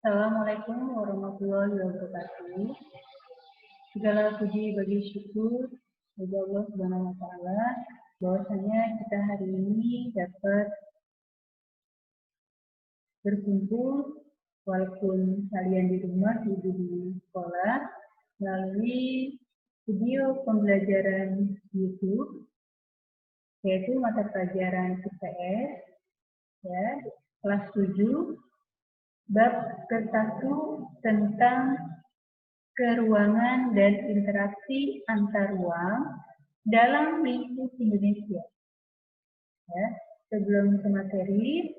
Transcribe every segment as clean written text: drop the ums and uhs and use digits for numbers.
Assalamualaikum warahmatullahi wabarakatuh. Segala puji bagi syukur bagi Allah Subhanahu wa taala bahwasanya kita hari ini dapat berkumpul walaupun kalian di rumah, ibu di sekolah melalui video pembelajaran YouTube yaitu mata pelajaran IPS ya, kelas 7 bab ke-1 tentang keruangan dan interaksi antar ruang dalam lingkup Indonesia. Ya, sebelum ke materi,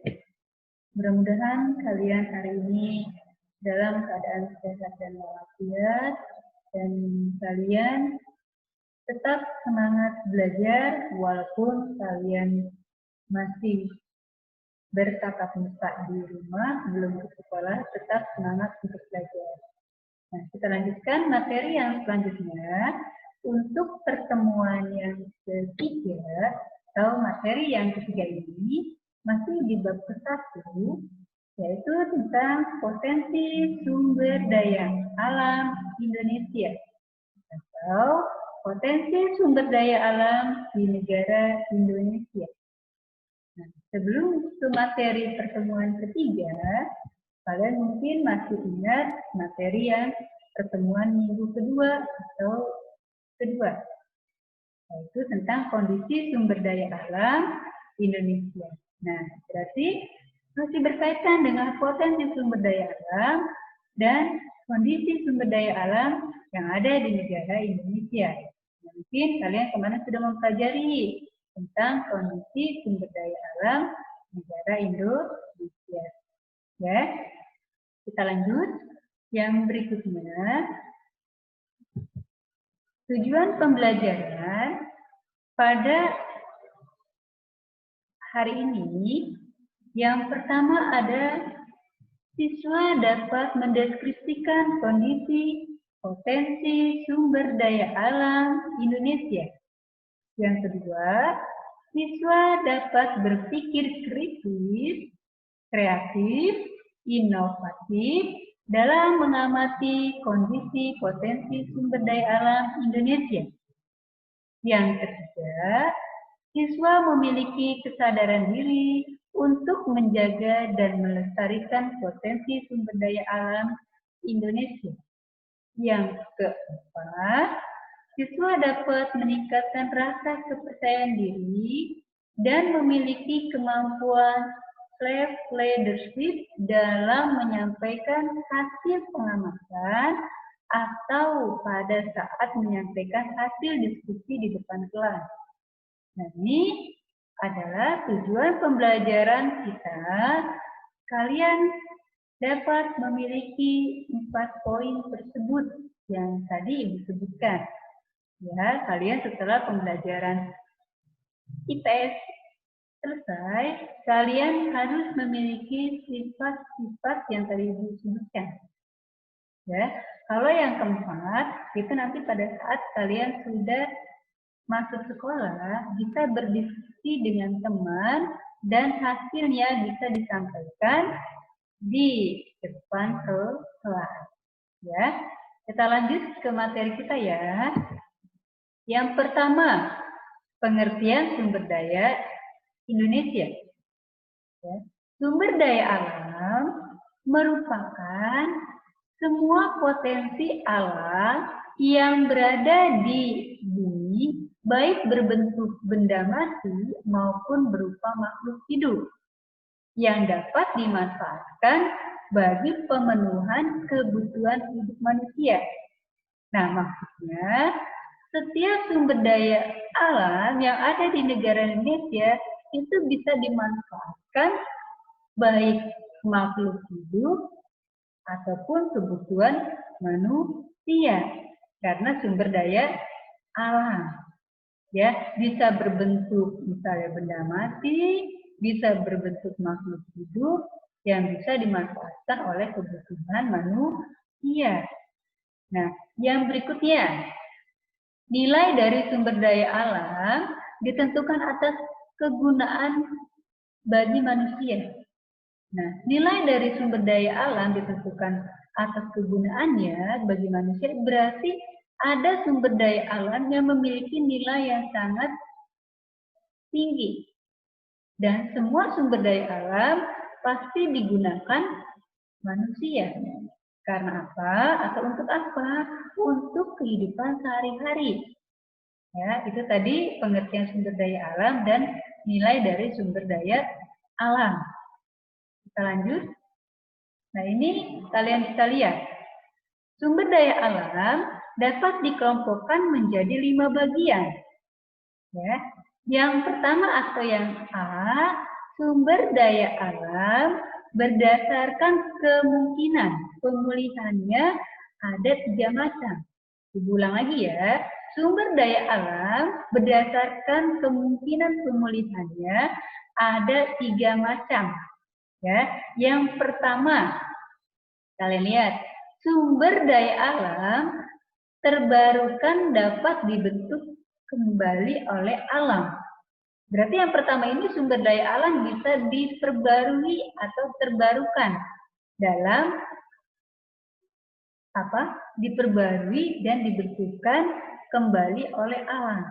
mudah-mudahan kalian hari ini dalam keadaan sehat dan walafiat dan kalian tetap semangat belajar walaupun kalian masih bertatap muka di rumah, belum ke sekolah, tetap semangat untuk belajar. Nah, kita lanjutkan materi yang selanjutnya. Untuk pertemuan yang ketiga, atau materi yang ketiga ini, masih di bab ke-1, yaitu tentang potensi sumber daya alam Indonesia, atau potensi sumber daya alam di negara Indonesia. Nah, sebelum ke materi pertemuan ketiga, kalian mungkin masih ingat materi yang pertemuan minggu kedua atau kedua, yaitu tentang kondisi sumber daya alam Indonesia. Nah, berarti masih berkaitan dengan potensi sumber daya alam dan kondisi sumber daya alam yang ada di negara Indonesia. Mungkin kalian kemarin sudah mempelajari tentang kondisi sumber daya alam negara Indonesia. Ya, kita lanjut. Yang berikutnya, tujuan pembelajaran pada hari ini, yang pertama ada siswa dapat mendeskripsikan kondisi potensi sumber daya alam Indonesia. Yang kedua, siswa dapat berpikir kritis, kreatif, inovatif dalam mengamati kondisi potensi sumber daya alam Indonesia. Yang ketiga, siswa memiliki kesadaran diri untuk menjaga dan melestarikan potensi sumber daya alam Indonesia. Yang keempat, siswa dapat meningkatkan rasa kepercayaan diri dan memiliki kemampuan self-leadership dalam menyampaikan hasil pengamatan atau pada saat menyampaikan hasil diskusi di depan kelas. Nah, ini adalah tujuan pembelajaran kita. Kalian dapat memiliki 4 poin tersebut yang tadi Ibu sebutkan. Ya, kalian setelah pembelajaran IPS selesai, kalian harus memiliki sifat-sifat yang tadi Ibu sebutkan. Ya, kalau yang keempat, itu nanti pada saat kalian sudah masuk sekolah, bisa berdiskusi dengan teman dan hasilnya bisa disampaikan di depan kelas. Ya, kita lanjut ke materi kita ya. Yang pertama, pengertian sumber daya Indonesia. Ya. Sumber daya alam merupakan semua potensi alam yang berada di bumi, baik berbentuk benda mati maupun berupa makhluk hidup, yang dapat dimanfaatkan bagi pemenuhan kebutuhan hidup manusia. Nah, maksudnya, setiap sumber daya alam yang ada di negara Indonesia itu bisa dimanfaatkan baik makhluk hidup ataupun kebutuhan manusia karena sumber daya alam. Ya, bisa berbentuk misalnya benda mati, bisa berbentuk makhluk hidup yang bisa dimanfaatkan oleh kebutuhan manusia. Nah, yang berikutnya, nilai dari sumber daya alam ditentukan atas kegunaan bagi manusia. Nah, nilai dari sumber daya alam ditentukan atas kegunaannya bagi manusia, berarti ada sumber daya alam yang memiliki nilai yang sangat tinggi. Dan semua sumber daya alam pasti digunakan manusia. Karena apa? Atau untuk apa? Untuk kehidupan sehari-hari. Ya, itu tadi pengertian sumber daya alam dan nilai dari sumber daya alam. Kita lanjut. Nah, ini kalian bisa lihat. Sumber daya alam dapat dikelompokkan menjadi 5 bagian. Ya. Yang pertama atau yang A, sumber daya alam berdasarkan kemungkinan pemulihannya ada 3 macam. Diulang lagi ya. Sumber daya alam berdasarkan kemungkinan pemulihannya ada 3 macam. Ya, yang pertama, kalian lihat, sumber daya alam terbarukan dapat dibentuk kembali oleh alam. Berarti yang pertama ini sumber daya alam bisa diperbarui atau terbarukan dalam diperbarui dan dibentukkan kembali oleh alam.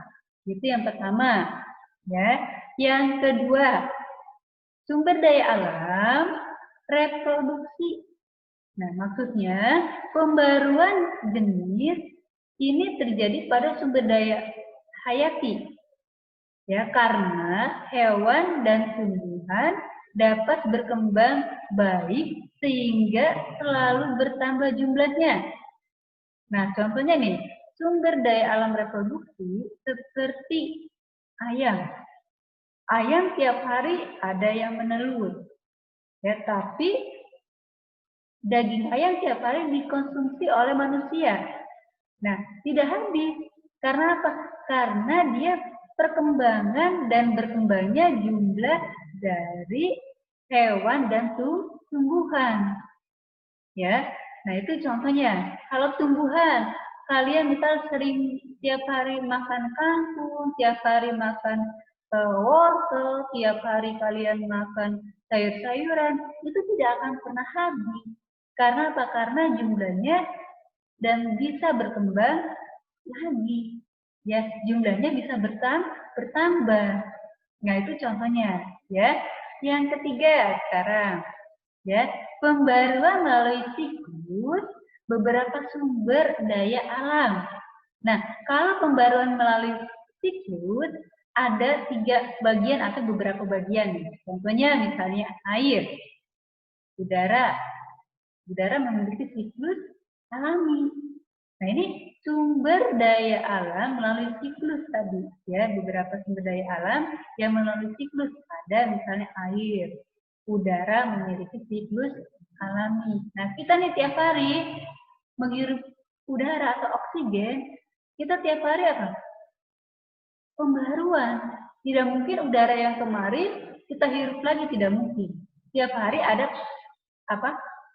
Itu yang pertama, ya. Yang kedua, sumber daya alam reproduksi. Nah, maksudnya pembaruan jenis ini terjadi pada sumber daya hayati. Ya, karena hewan dan tumbuhan dapat berkembang baik sehingga selalu bertambah jumlahnya. Nah, contohnya nih, sumber daya alam reproduksi seperti ayam. Ayam tiap hari ada yang menelur. Ya, tapi daging ayam tiap hari dikonsumsi oleh manusia. Nah, tidak habis. Karena apa? Karena dia perkembangan dan berkembangnya jumlah dari hewan dan tumbuhan. Ya, nah itu contohnya. Kalau tumbuhan, kalian misal sering tiap hari makan kangkung, tiap hari makan wortel, tiap hari kalian makan sayur-sayuran, itu tidak akan pernah habis. Karena apa? Karena jumlahnya dan bisa berkembang lagi. Ya, jumlahnya bisa bertambah. Nah, itu contohnya, ya. Yang ketiga sekarang, ya, pembaruan melalui siklus beberapa sumber daya alam. Nah, kalau pembaruan melalui siklus ada 3 bagian atau beberapa bagian. Contohnya misalnya air, udara. Udara memiliki siklus alami. Nah, ini sumber daya alam melalui siklus tadi, ya, beberapa sumber daya alam yang melalui siklus. Ada misalnya air, udara memiliki siklus alami. Nah, kita nih tiap hari menghirup udara atau oksigen, kita tiap hari apa? Pembaruan. Tidak mungkin udara yang kemarin kita hirup lagi, tidak mungkin. Tiap hari ada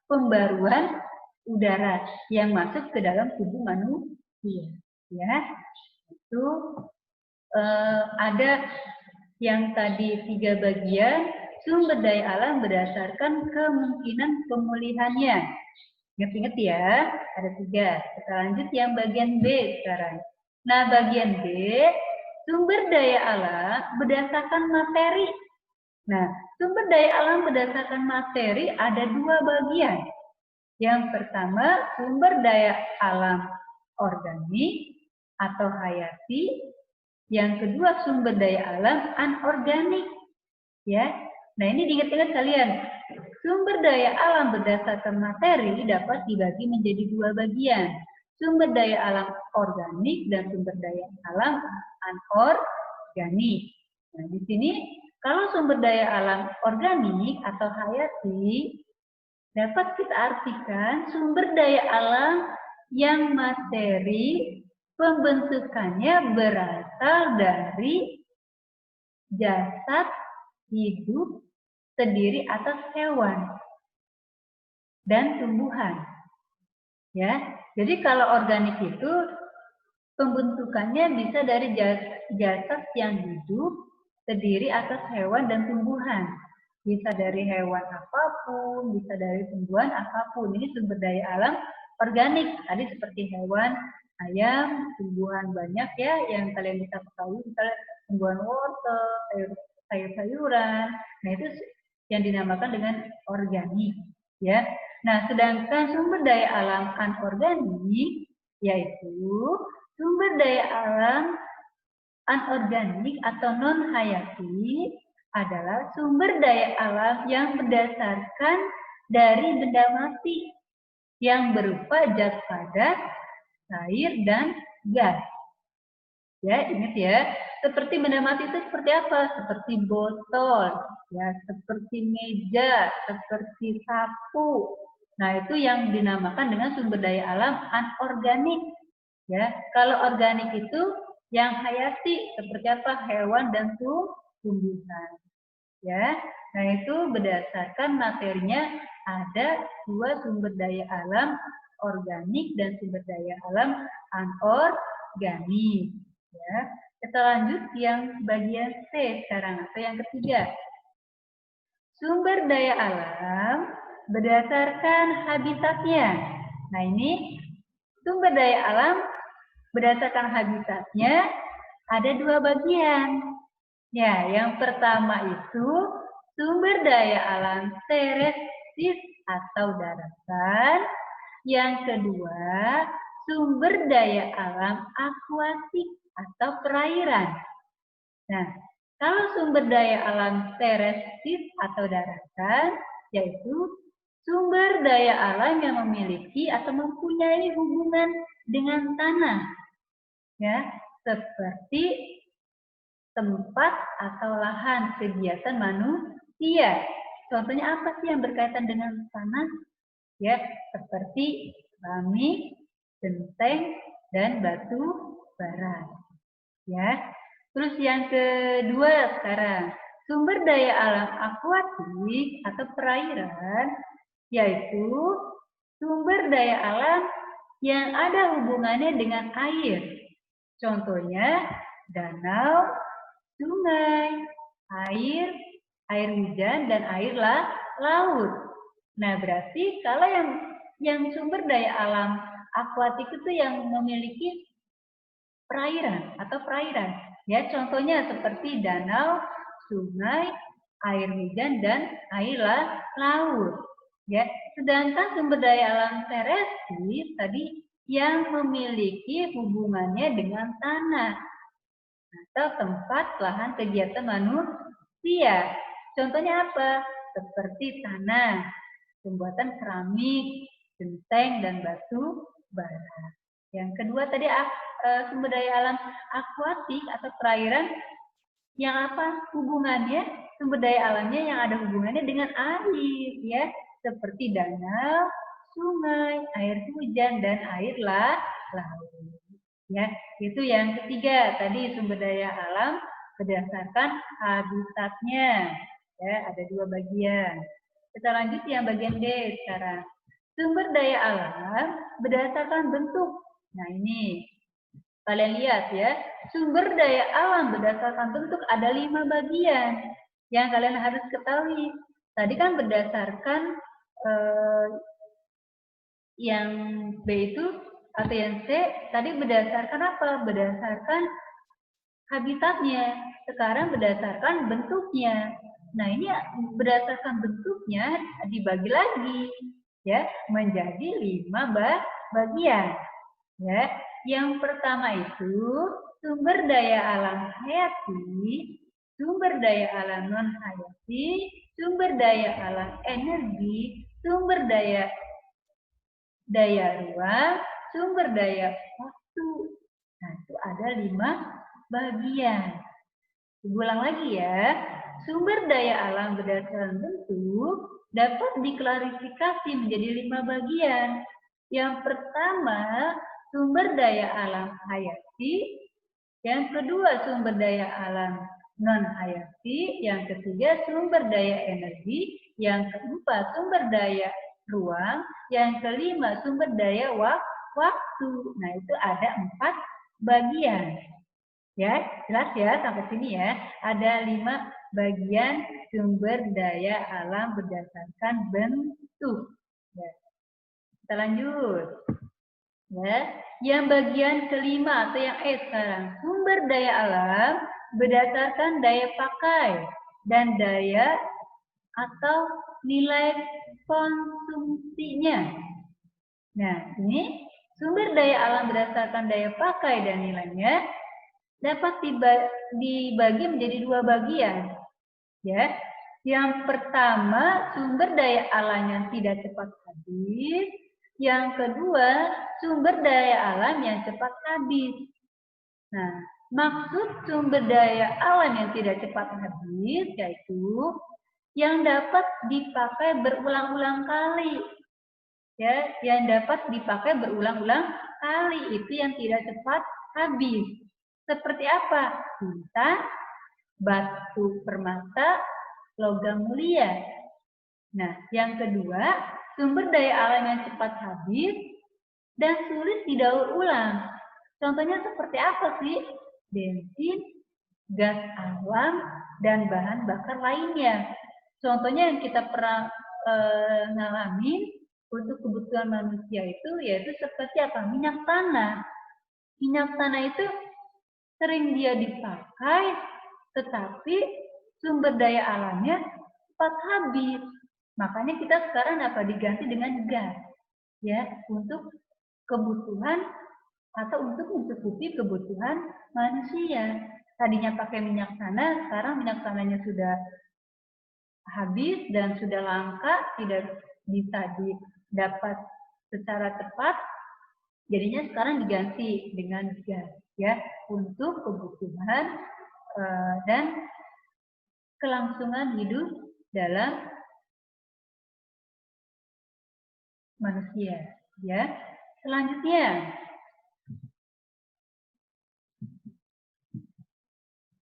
pembaruan udara yang masuk ke dalam tubuh manusia. Ya, itu ada yang tadi 3 bagian sumber daya alam berdasarkan kemungkinan pemulihannya. Ingat-ingat ya, ada 3. Kita lanjut yang bagian B sekarang. Nah, bagian B, sumber daya alam berdasarkan materi. Nah, sumber daya alam berdasarkan materi ada 2 bagian. Yang pertama, sumber daya alam organik atau hayati. Yang kedua, sumber daya alam anorganik. Ya. Nah, ini diingat-ingat kalian. Sumber daya alam berdasarkan materi dapat dibagi menjadi 2 bagian. Sumber daya alam organik dan sumber daya alam anorganik. Nah, di sini kalau sumber daya alam organik atau hayati dapat kita artikan sumber daya alam yang materi pembentukannya berasal dari jasad hidup terdiri atas hewan dan tumbuhan. Ya, jadi kalau organik itu pembentukannya bisa dari jasad yang hidup terdiri atas hewan dan tumbuhan. Bisa dari hewan apapun, bisa dari tumbuhan apapun. Ini sumber daya alam organik. Tadi seperti hewan, ayam, tumbuhan banyak ya yang kalian bisa ketahui, misalnya tumbuhan wortel, sayur-sayuran. Nah, itu yang dinamakan dengan organik, ya. Nah, sedangkan sumber daya alam anorganik yaitu sumber daya alam anorganik atau non-hayati adalah sumber daya alam yang berdasarkan dari benda mati yang berupa zat padat, air, dan gas. Ya, ingat ya. Seperti benda mati itu seperti apa? Seperti botol, ya, seperti meja, seperti sapu. Nah, itu yang dinamakan dengan sumber daya alam anorganik. Ya, kalau organik itu yang hayati seperti apa? Hewan dan tumbuhan. Ya, nah itu berdasarkan materinya ada dua sumber daya alam organik dan sumber daya alam anorganik. Ya, kita lanjut yang bagian C sekarang atau yang ketiga. Sumber daya alam berdasarkan habitatnya. Nah ini sumber daya alam berdasarkan habitatnya ada dua bagian. Ya, yang pertama itu sumber daya alam terestis atau daratan. Yang kedua, sumber daya alam akuatik atau perairan. Nah, kalau sumber daya alam terestis atau daratan, yaitu sumber daya alam yang memiliki atau mempunyai hubungan dengan tanah. Ya, seperti tempat atau lahan kegiatan manusia. Contohnya apa sih yang berkaitan dengan tanah? Ya, seperti keramik, genteng, dan batu bara. Ya. Terus yang kedua sekarang, sumber daya alam akuatik atau perairan, yaitu sumber daya alam yang ada hubungannya dengan air. Contohnya danau, sungai, air hujan, dan air laut. Nah, berarti kalau yang sumber daya alam akuatik itu yang memiliki perairan atau perairan. Ya, contohnya seperti danau, sungai, air hujan, dan air laut. Ya, sedangkan sumber daya alam terestris tadi yang memiliki hubungannya dengan tanah atau tempat lahan kegiatan manusia. Contohnya apa? Seperti tanah, pembuatan keramik, genteng, dan batu bara. Yang kedua tadi sumber daya alam akuatik atau perairan yang apa hubungannya? Sumber daya alamnya yang ada hubungannya dengan air, ya, seperti danau, sungai, air hujan, dan air laut. Ya, itu yang ketiga tadi sumber daya alam berdasarkan habitatnya. Ya, ada dua bagian. Kita lanjut yang bagian D sekarang. Sumber daya alam berdasarkan bentuk. Nah, ini kalian lihat ya, sumber daya alam berdasarkan bentuk ada 5 bagian yang kalian harus ketahui. Tadi kan berdasarkan yang B itu atau yang C tadi berdasarkan apa? Berdasarkan habitatnya. Sekarang berdasarkan bentuknya. Nah, ini berdasarkan bentuknya dibagi lagi ya menjadi 5 bagian. Ya. Yang pertama itu sumber daya alam hayati, sumber daya alam non hayati, sumber daya alam energi, sumber daya ruang, sumber daya waktu. Nah, itu ada 5 bagian. Ulang lagi ya. Sumber daya alam berdasarkan bentuk dapat diklarifikasi menjadi 5 bagian. Yang pertama, sumber daya alam hayati. Yang kedua, sumber daya alam non-hayati. Yang ketiga, sumber daya energi. Yang keempat, sumber daya ruang. Yang kelima, sumber daya waktu. Nah, itu ada 4 bagian. Ya, jelas ya sampai sini ya. Ada 5 bagian sumber daya alam berdasarkan bentuk. Ya. Kita lanjut. Ya, yang bagian kelima atau yang sekarang, sumber daya alam berdasarkan daya pakai dan daya atau nilai konsumsinya. Nah, ini sumber daya alam berdasarkan daya pakai dan nilainya dapat dibagi menjadi dua bagian. Ya, yang pertama sumber daya alam yang tidak cepat habis, yang kedua sumber daya alam yang cepat habis. Nah, maksud sumber daya alam yang tidak cepat habis yaitu yang dapat dipakai berulang-ulang kali. Ya, yang dapat dipakai berulang-ulang kali itu yang tidak cepat habis. Seperti apa? Tinta, batu permata, logam mulia. Nah, yang kedua, sumber daya alam yang cepat habis dan sulit didaur ulang. Contohnya seperti apa sih? Bensin, gas alam, dan bahan bakar lainnya. Contohnya yang kita pernah ngalamin untuk kebutuhan manusia itu yaitu seperti apa? Minyak tanah. Minyak tanah itu sering dia dipakai, tetapi sumber daya alamnya cepat habis. Makanya kita sekarang dapat diganti dengan gas, ya, untuk kebutuhan atau untuk mencukupi kebutuhan manusia. Tadinya pakai minyak tanah, sekarang minyak tanahnya sudah habis dan sudah langka, tidak bisa didapat secara cepat. Jadinya sekarang diganti dengan gas, ya, untuk kebutuhan dan kelangsungan hidup dalam manusia, ya. Selanjutnya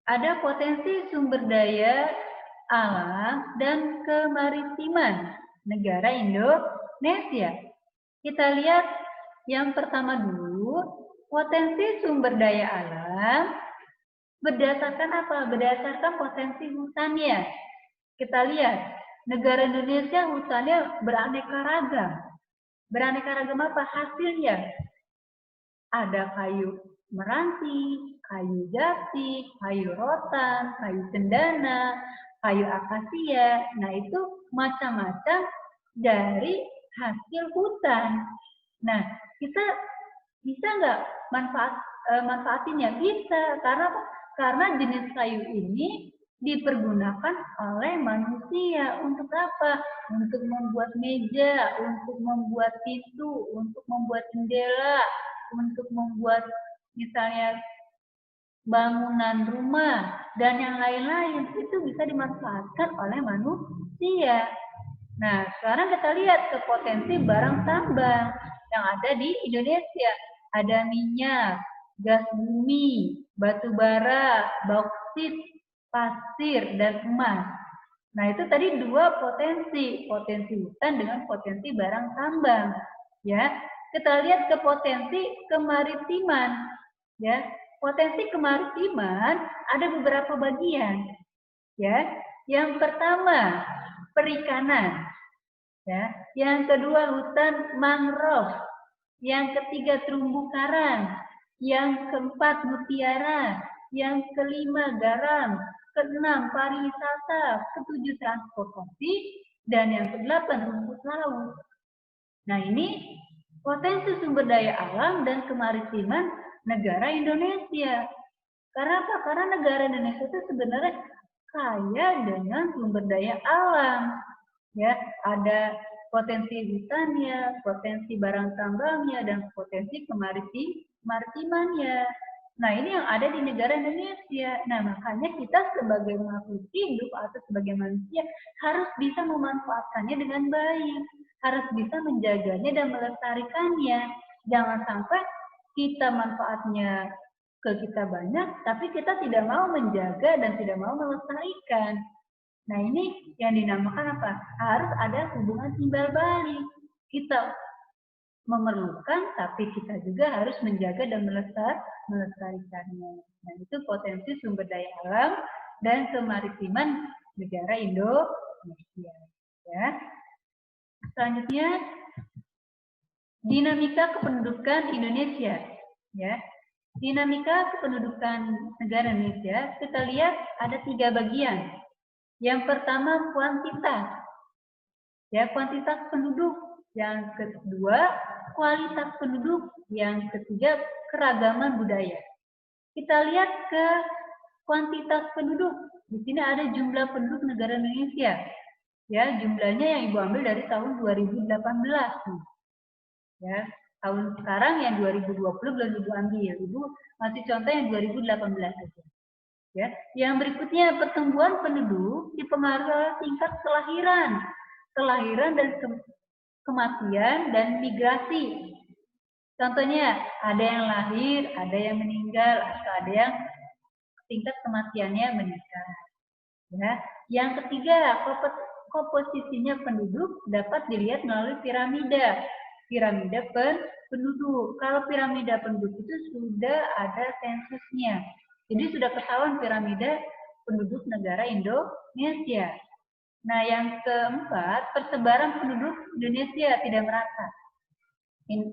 ada potensi sumber daya alam dan kemaritiman negara Indonesia. Kita lihat yang pertama dulu, potensi sumber daya alam berdasarkan apa? Berdasarkan potensi hutannya. Kita lihat, negara Indonesia hutannya beraneka ragam. Beraneka ragam apa? Hasilnya ada kayu meranti, kayu jati, kayu rotan, kayu cendana, kayu akasia. Nah, itu macam-macam dari hasil hutan. Nah, kita bisa nggak manfaatinnya? Bisa, karena jenis kayu ini dipergunakan oleh manusia untuk apa? Untuk membuat meja, untuk membuat pintu, untuk membuat jendela, untuk membuat misalnya bangunan rumah dan yang lain-lain itu bisa dimanfaatkan oleh manusia. Nah, sekarang kita lihat ke potensi barang tambang yang ada di Indonesia. Ada minyak, gas bumi, batu bara, bauksit, pasir, dan emas. Nah, itu tadi dua potensi hutan dengan potensi barang tambang. Ya, kita lihat ke potensi kemaritiman. Ya, potensi kemaritiman ada beberapa bagian. Ya, yang pertama perikanan. Ya, yang kedua hutan mangrove, yang ketiga terumbu karang, yang keempat mutiara, yang kelima garam, keenam pariwisata, ketujuh transportasi, dan yang kedelapan rumput laut. Nah, ini potensi sumber daya alam dan kemaritiman negara Indonesia. Karena apa? Karena negara Indonesia itu sebenarnya kaya dengan sumber daya alam. Ya, ada potensi hutannya, potensi barang tambangnya, dan potensi kemaritimannya. Nah, ini yang ada di negara Indonesia. Nah, makanya kita sebagai makhluk hidup atau sebagai manusia harus bisa memanfaatkannya dengan baik. Harus bisa menjaganya dan melestarikannya. Jangan sampai kita manfaatnya ke kita banyak, tapi kita tidak mau menjaga dan tidak mau melestarikan. Nah, ini yang dinamakan apa? Harus ada hubungan timbal balik. Kita memerlukan, tapi kita juga harus menjaga dan melestarikannya. Nah, itu potensi sumber daya alam dan kemaritiman negara Indonesia. Ya. Selanjutnya, dinamika kependudukan Indonesia. Ya. Dinamika kependudukan negara Indonesia, kita lihat ada 3 bagian. Yang pertama kuantitas, ya kuantitas penduduk. Yang kedua kualitas penduduk. Yang ketiga keragaman budaya. Kita lihat ke kuantitas penduduk. Di sini ada jumlah penduduk negara Indonesia. Ya jumlahnya yang Ibu ambil dari tahun 2018. Ya tahun sekarang yang 2020 belum Ibu ambil. Ibu masih contoh yang 2018 saja. Ya, yang berikutnya pertumbuhan penduduk dipengaruhi oleh tingkat kelahiran dan kematian dan migrasi. Contohnya ada yang lahir, ada yang meninggal, atau ada yang tingkat kematiannya meningkat. Ya, yang ketiga komposisinya penduduk dapat dilihat melalui piramida penduduk. Kalau piramida penduduk itu sudah ada sensusnya. Jadi sudah ketahuan piramida penduduk negara Indonesia. Nah, yang keempat, persebaran penduduk Indonesia tidak merata.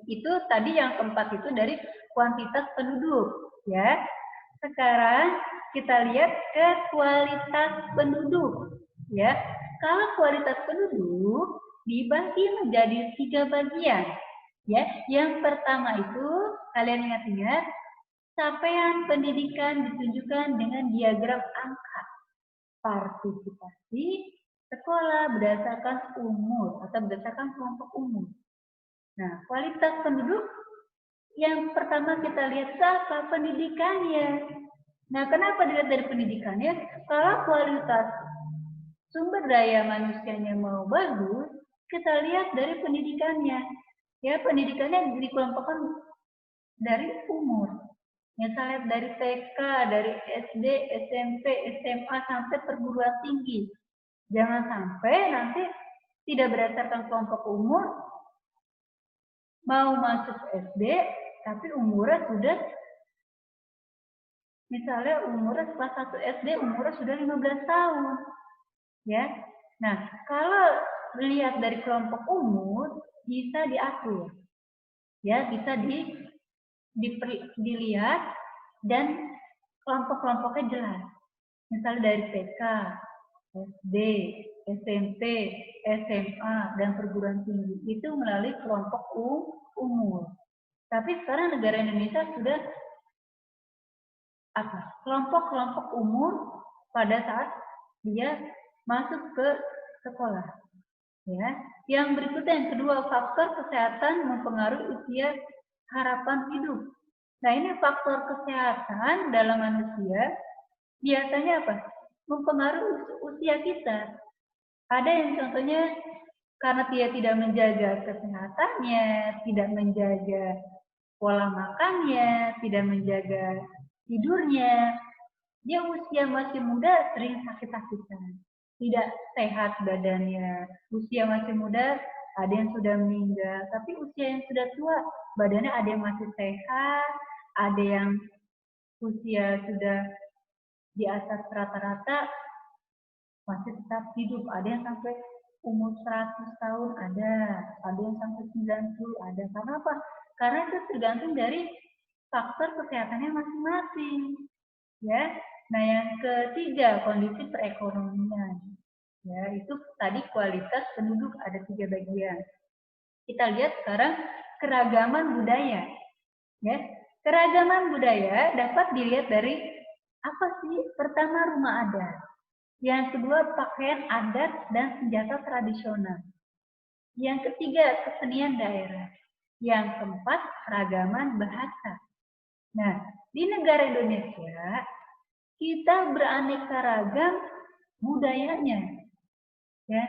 Itu tadi yang keempat itu dari kuantitas penduduk, ya. Sekarang kita lihat ke kualitas penduduk, ya. Kalau kualitas penduduk dibagi menjadi 3 bagian, ya. Yang pertama itu kalian ingat-ingat, capaian pendidikan ditunjukkan dengan diagram angka. Partisipasi sekolah berdasarkan umur atau berdasarkan kelompok umur. Nah, kualitas penduduk yang pertama kita lihat apa? Pendidikannya. Nah, kenapa dilihat dari pendidikannya? Kalau kualitas sumber daya manusianya mau bagus, kita lihat dari pendidikannya. Ya, pendidikannya dikelompokkan dari umur. Misalnya dari TK, dari SD, SMP, SMA, sampai perguruan tinggi. Jangan sampai nanti tidak berdasarkan kelompok umur, mau masuk SD, tapi umurnya sudah, misalnya umurnya kelas 1 SD, umurnya sudah 15 tahun. Ya. Nah, kalau melihat dari kelompok umur, bisa diatur. Ya, bisa dilihat dan kelompok-kelompoknya jelas. Misalnya dari TK, SD, SMP, SMA, dan perguruan tinggi. Itu melalui kelompok umur. Tapi sekarang negara Indonesia sudah kelompok-kelompok umur pada saat dia masuk ke sekolah. Ya. Yang berikutnya yang kedua, faktor kesehatan mempengaruhi usia harapan hidup. Nah, ini faktor kesehatan dalam manusia biasanya apa? Mempengaruhi usia kita. Ada yang contohnya karena dia tidak menjaga kesehatannya, tidak menjaga pola makannya, tidak menjaga tidurnya, dia usia masih muda sering sakit-sakitan, tidak sehat badannya. Usia masih muda ada yang sudah meninggal, tapi usia yang sudah tua badannya ada yang masih sehat, ada yang usia sudah di atas rata-rata masih tetap hidup, ada yang sampai umur 100 tahun ada yang sampai 90 ada. Karena apa? Karena itu tergantung dari faktor kesehatannya masing-masing. Ya. Nah, yang ketiga, kondisi perekonomian. Ya, itu tadi kualitas penduduk ada 3 bagian. Kita lihat sekarang keragaman budaya. Ya, keragaman budaya dapat dilihat dari apa sih? Pertama, rumah adat. Yang kedua, pakaian adat dan senjata tradisional. Yang ketiga, kesenian daerah. Yang keempat, keragaman bahasa. Nah, di negara Indonesia, kita beraneka ragam budayanya. Ya,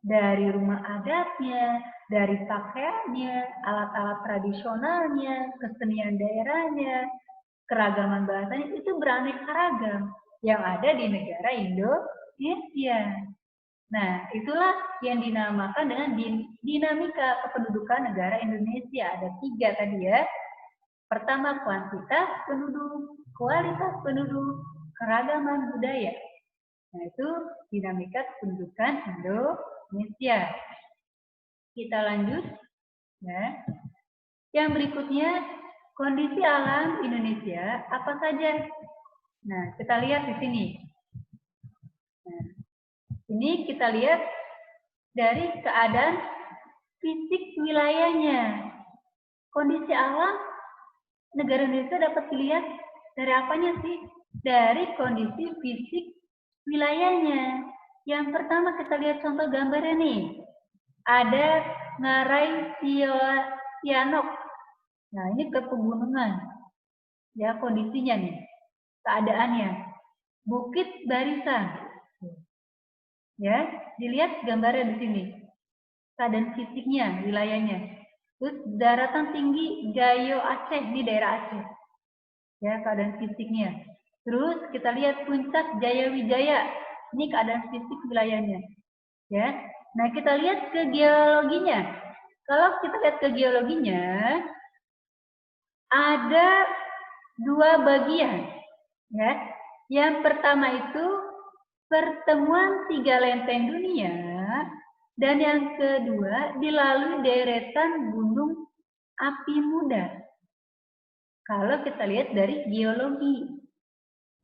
dari rumah adatnya, dari pakaiannya, alat-alat tradisionalnya, kesenian daerahnya, keragaman bahasanya, itu beraneka ragam yang ada di negara Indonesia. Nah, itulah yang dinamakan dengan dinamika kependudukan negara Indonesia. Ada 3 tadi ya. Pertama, kuantitas penduduk, kualitas penduduk, keragaman budaya. Nah, itu dinamika kependudukan Indonesia. Kita lanjut. Ya. Yang berikutnya, kondisi alam Indonesia apa saja? Nah, kita lihat di sini. Nah, ini kita lihat dari keadaan fisik wilayahnya. Kondisi alam negara Indonesia dapat dilihat dari apanya sih? Dari kondisi fisik wilayahnya. Yang pertama kita lihat contoh gambarnya nih. Ada Ngarai Sianok. Nah, ini ke pegunungan. Ya, kondisinya nih. Keadaannya. Bukit Barisan. Ya, dilihat gambarnya di sini. Keadaan fisiknya, wilayahnya. Terus daratan tinggi Gayo Aceh di daerah Aceh. Ya, keadaan fisiknya. Terus kita lihat puncak Jaya Wijaya. Ini keadaan fisik wilayahnya. Ya. Nah, kita lihat ke geologinya. Kalau kita lihat ke geologinya, ada dua bagian. Ya. Yang pertama itu pertemuan 3 lempeng dunia, dan yang kedua dilalui deretan gunung api muda. Kalau kita lihat dari geologi.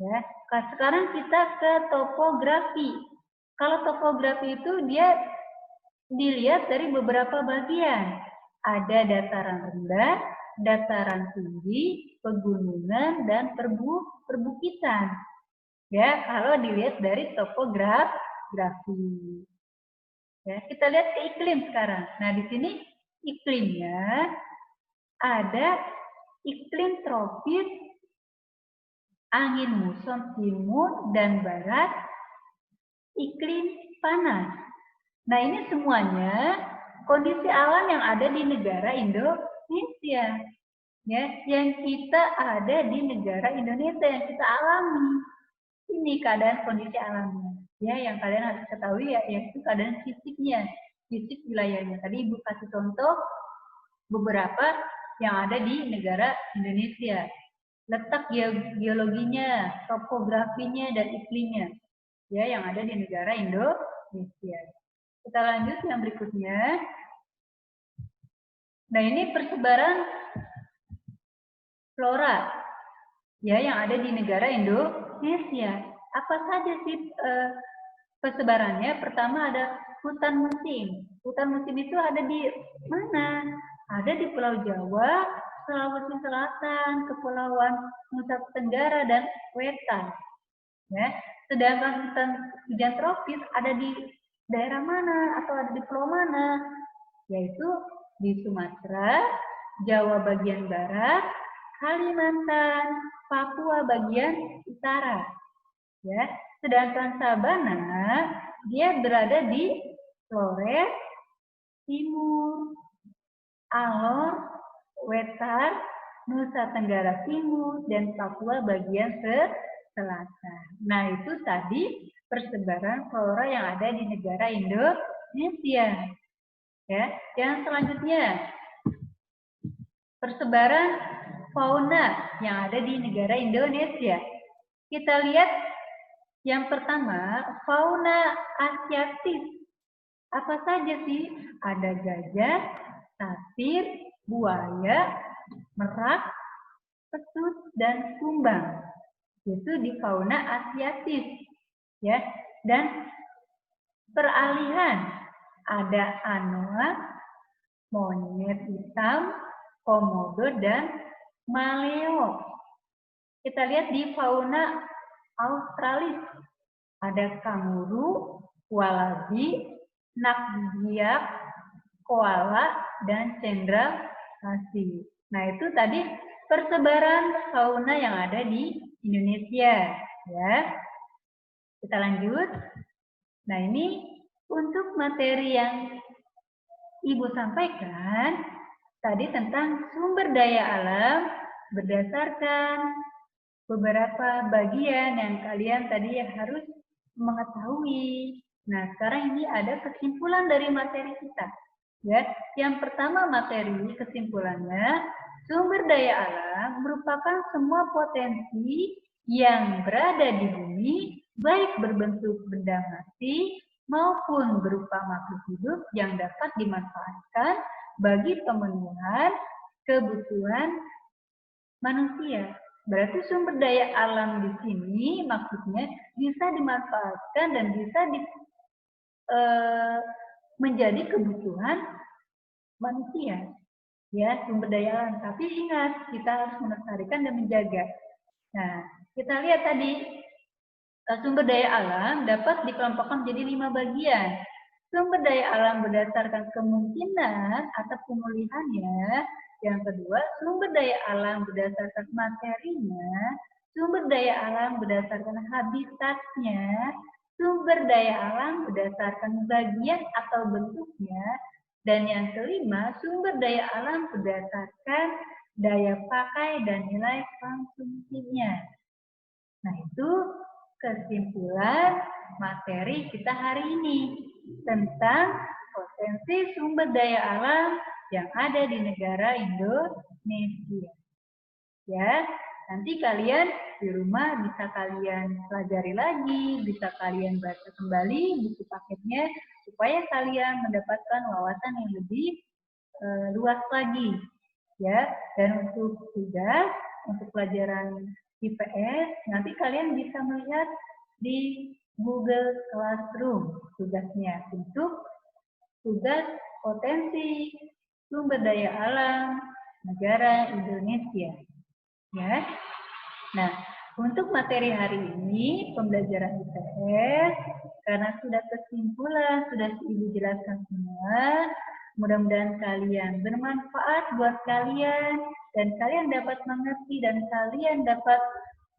Ya. Sekarang kita ke topografi. Kalau topografi itu dia dilihat dari beberapa bagian. Ada dataran rendah, dataran tinggi, pegunungan, dan perbukitan. Ya, kalau dilihat dari topografi. Ya, kita lihat ke iklim sekarang. Nah, di sini iklimnya ada iklim tropis, angin muson timur dan barat, iklim panas. Nah, ini semuanya kondisi alam yang ada di negara Indonesia. Ya, yang kita ada di negara Indonesia, yang kita alami. Ini keadaan kondisi alamnya. Ya, yang kalian harus ketahui ya, yaitu keadaan fisiknya, fisik wilayahnya. Tadi Ibu kasih contoh beberapa yang ada di negara Indonesia. Letak geologinya, topografinya, dan iklimnya. Ya, yang ada di negara Indonesia. Kita lanjut yang berikutnya. Nah, ini persebaran flora ya yang ada di negara Indonesia. Apa saja sih persebarannya? Pertama ada hutan musim. Hutan musim itu ada di mana? Ada di Pulau Jawa, Sulawesi Selatan, Kepulauan Nusa Tenggara, dan Wetan. Ya. Sedangkan hutan hujan tropis ada di daerah mana atau ada di pulau mana? Yaitu di Sumatera, Jawa bagian barat, Kalimantan, Papua bagian utara. Ya, sedangkan sabana dia berada di Flores Timur, Alor, Wetan, Nusa Tenggara Timur, dan Papua bagian selatan. Nah, itu tadi persebaran flora yang ada di negara Indonesia. Ya, yang selanjutnya persebaran fauna yang ada di negara Indonesia. Kita lihat yang pertama, fauna asiatis. Apa saja sih? Ada gajah, tapir, buaya, merak, pesut, dan kumbang. Itu di fauna asiatis. Ya. Dan peralihan ada anoa, monyet hitam, komodo, dan maleo. Kita lihat di fauna Australis. Ada kanguru, walabi, nakbiak, koala, dan cendrawasih. Nah, itu tadi persebaran fauna yang ada di Indonesia. Ya. Kita lanjut. Nah, ini untuk materi yang Ibu sampaikan tadi tentang sumber daya alam berdasarkan beberapa bagian yang kalian tadi harus mengetahui. Nah, sekarang ini ada kesimpulan dari materi kita. Ya, yang pertama materi kesimpulannya, sumber daya alam merupakan semua potensi yang berada di bumi baik berbentuk benda mati maupun berupa makhluk hidup yang dapat dimanfaatkan bagi pemenuhan kebutuhan manusia. Berarti sumber daya alam di sini maksudnya bisa dimanfaatkan dan bisa menjadi kebutuhan manusia. Ya, sumber daya alam. Tapi ingat, kita harus melestarikan dan menjaga. Nah, kita lihat tadi, sumber daya alam dapat dikelompokkan menjadi 5 bagian. Sumber daya alam berdasarkan kemungkinan atau pemulihannya. Yang kedua, sumber daya alam berdasarkan materinya. Sumber daya alam berdasarkan habitatnya. Sumber daya alam berdasarkan bagian atau bentuknya. Dan yang kelima, sumber daya alam berdasarkan daya pakai dan nilai konsumsinya. Nah, itu kesimpulan materi kita hari ini tentang potensi sumber daya alam yang ada di negara Indonesia. Ya, nanti kalian di rumah bisa kalian pelajari lagi, bisa kalian baca kembali buku paketnya supaya kalian mendapatkan wawasan yang lebih luas lagi. Ya, dan untuk tugas, untuk pelajaran IPS, nanti kalian bisa melihat di Google Classroom tugasnya untuk tugas potensi sumber daya alam negara Indonesia. Ya. Nah, untuk materi hari ini pembelajaran IPS karena sudah kesimpulan, sudah Ibu jelaskan semua, mudah-mudahan kalian bermanfaat buat kalian dan kalian dapat mengerti dan kalian dapat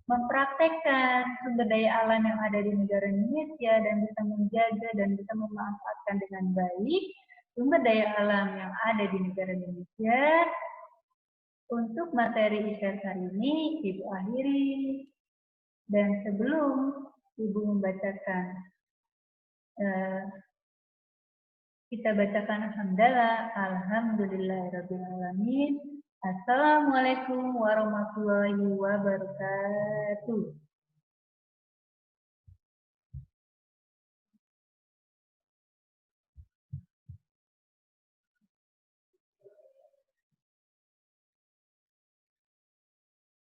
mempraktekkan sumber daya alam yang ada di negara Indonesia dan bisa menjaga dan bisa memanfaatkan dengan baik sumber daya alam yang ada di negara Indonesia. Untuk materi IPS hari ini, Ibu akhiri. Dan sebelum Ibu membacakan, kita bacakan hamdalah, alhamdulillahirrahmanirrahim. Assalamualaikum warahmatullahi wabarakatuh.